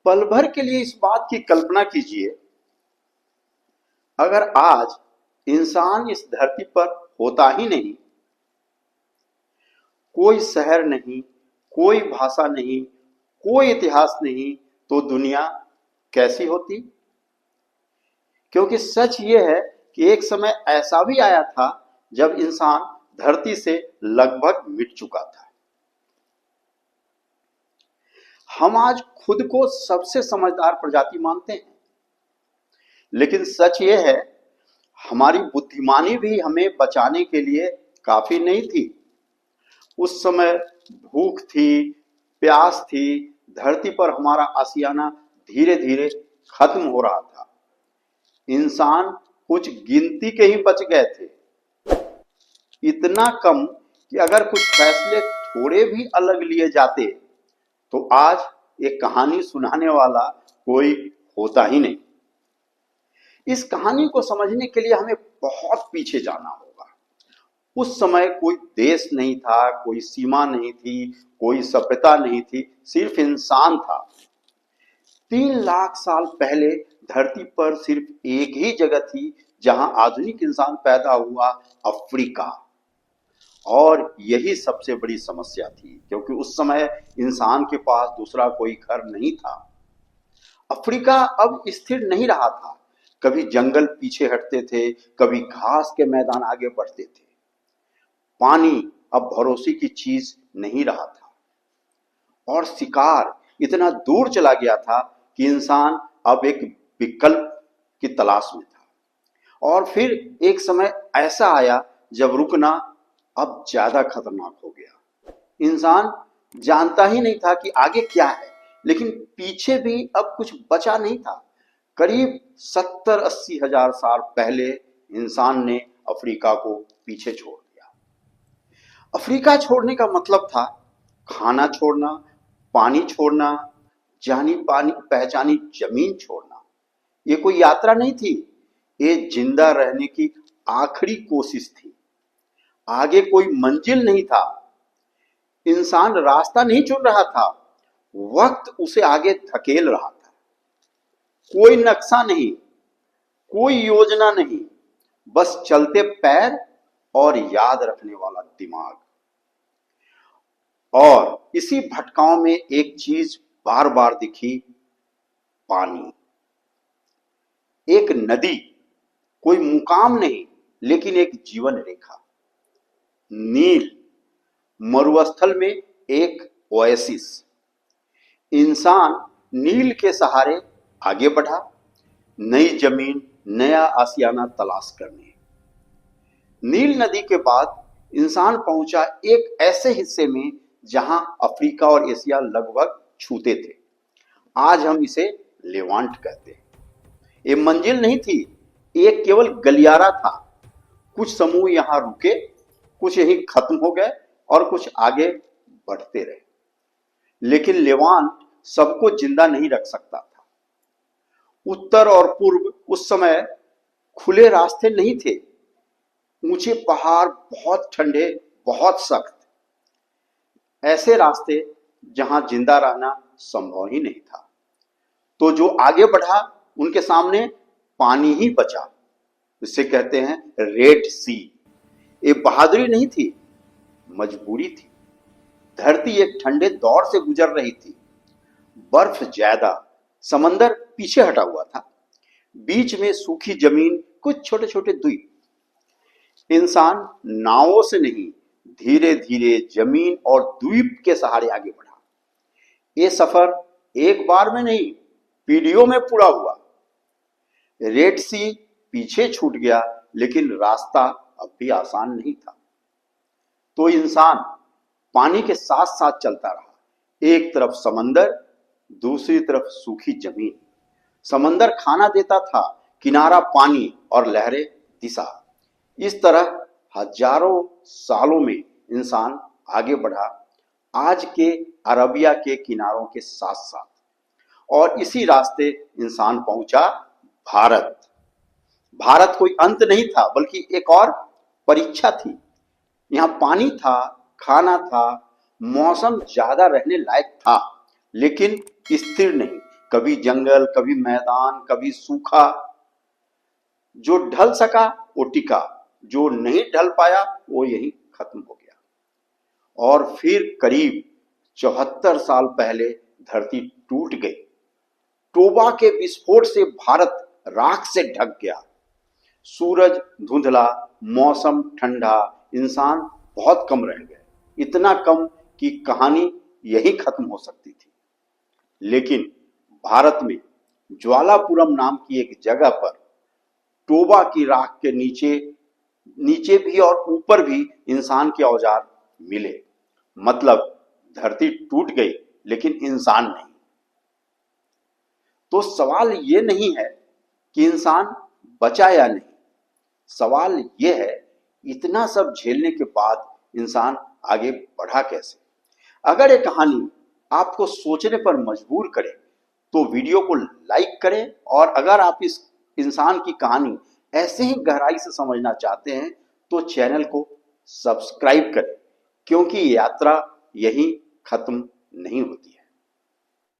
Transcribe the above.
पल भर के लिए इस बात की कल्पना कीजिए, अगर आज इंसान इस धरती पर होता ही नहीं, कोई शहर नहीं, कोई भाषा नहीं, कोई इतिहास नहीं, तो दुनिया कैसी होती? क्योंकि सच यह है कि एक समय ऐसा भी आया था जब इंसान धरती से लगभग मिट चुका था। हम आज खुद को सबसे समझदार प्रजाति मानते हैं, लेकिन सच यह है हमारी बुद्धिमानी भी हमें बचाने के लिए काफी नहीं थी। उस समय भूख थी, प्यास थी, धरती पर हमारा आशियाना धीरे धीरे खत्म हो रहा था। इंसान कुछ गिनती के ही बच गए थे, इतना कम कि अगर कुछ फैसले थोड़े भी अलग लिए जाते तो आज एक कहानी सुनाने वाला कोई होता ही नहीं। इस कहानी को समझने के लिए हमें बहुत पीछे जाना होगा। उस समय कोई देश नहीं था, कोई सीमा नहीं थी, कोई सभ्यता नहीं थी, सिर्फ इंसान था। 3 लाख साल पहले धरती पर सिर्फ एक ही जगह थी जहां आधुनिक इंसान पैदा हुआ, अफ्रीका। और यही सबसे बड़ी समस्या थी, क्योंकि उस समय इंसान के पास दूसरा कोई घर नहीं था। अफ्रीका अब स्थिर नहीं रहा था। कभी जंगल पीछे हटते थे, कभी घास के मैदान आगे बढ़ते थे। पानी अब भरोसे की चीज नहीं रहा था, और शिकार इतना दूर चला गया था कि इंसान अब एक विकल्प की तलाश में था। और फिर एक समय ऐसा आया जब रुकना अब ज्यादा खतरनाक हो गया। इंसान जानता ही नहीं था कि आगे क्या है, लेकिन पीछे भी अब कुछ बचा नहीं था। करीब 70-80 हजार साल पहले इंसान ने अफ्रीका को पीछे छोड़ दिया। अफ्रीका छोड़ने का मतलब था खाना छोड़ना, पानी छोड़ना, जानी पानी पहचानी जमीन छोड़ना। ये कोई यात्रा नहीं थी, ये जिंदा रहने की आखिरी कोशिश थी। आगे कोई मंजिल नहीं था। इंसान रास्ता नहीं चुन रहा था, वक्त उसे आगे धकेल रहा था। कोई नक्शा नहीं, कोई योजना नहीं, बस चलते पैर और याद रखने वाला दिमाग। और इसी भटकाव में एक चीज बार बार दिखी, पानी। एक नदी, कोई मुकाम नहीं, लेकिन एक जीवन रेखा। नील, मरुस्थल में एक ओएसिस। इंसान नील के सहारे आगे बढ़ा, नई जमीन, नया आशियाना तलाश करने। नील नदी के बाद इंसान पहुंचा एक ऐसे हिस्से में जहां अफ्रीका और एशिया लगभग छूते थे। आज हम इसे लेवांट कहते हैं। ये मंजिल नहीं थी, एक केवल गलियारा था। कुछ समूह यहां रुके, कुछ यहीं खत्म हो गए और कुछ आगे बढ़ते रहे। लेकिन लेवांट सबको जिंदा नहीं रख सकता था। उत्तर और पूर्व उस समय खुले रास्ते नहीं थे। ऊंचे पहाड़, बहुत ठंडे, बहुत सख्त। ऐसे रास्ते जहां जिंदा रहना संभव ही नहीं था। तो जो आगे बढ़ा उनके सामने पानी ही बचा। इसे कहते हैं रेड सी। ये बहादुरी नहीं थी, मजबूरी थी। धरती एक ठंडे दौर से गुजर रही थी। बर्फ ज्यादा, समंदर पीछे हटा हुआ था, बीच में सूखी जमीन, कुछ छोटे छोटे द्वीप। इंसान नावों से नहीं, धीरे धीरे जमीन और द्वीप के सहारे आगे बढ़ा। ये सफर एक बार में नहीं, पीढ़ियों में पूरा हुआ। रेड सी पीछे छूट गया, लेकिन रास्ता अब भी आसान नहीं था। तो इंसान पानी के साथ साथ चलता रहा। एक तरफ समंदर, दूसरी तरफ सूखी जमीन। समंदर खाना देता था, किनारा पानी और लहरें दिशा। इस तरह हजारों सालों में इंसान आगे बढ़ा, आज के अरबिया के किनारों के साथ साथ। और इसी रास्ते इंसान पहुंचा भारत। भारत कोई अंत नहीं था, बल्कि एक और परीक्षा थी। यहाँ पानी था, खाना था, मौसम ज्यादा रहने लायक था, लेकिन स्थिर नहीं। कभी जंगल, कभी मैदान, कभी सूखा। जो ढल सका वो टिका, जो नहीं ढल पाया वो यहीं खत्म हो गया। और फिर करीब 74 साल पहले धरती टूट गई। टोबा के विस्फोट से भारत राख से ढक गया। सूरज धुंधला, मौसम ठंडा, इंसान बहुत कम रह गए, इतना कम कि कहानी यही खत्म हो सकती थी। लेकिन भारत में ज्वालापुरम नाम की एक जगह पर टोबा की राख के नीचे नीचे भी और ऊपर भी इंसान के औजार मिले। मतलब धरती टूट गई लेकिन इंसान नहीं। तो सवाल ये नहीं है कि इंसान बचा या नहीं, सवाल ये है इतना सब झेलने के बाद इंसान आगे बढ़ा कैसे। अगर ये कहानी आपको सोचने पर मजबूर करे तो वीडियो को लाइक करें, और अगर आप इस इंसान की कहानी ऐसे ही गहराई से समझना चाहते हैं तो चैनल को सब्सक्राइब करें, क्योंकि यात्रा यहीं खत्म नहीं होती है।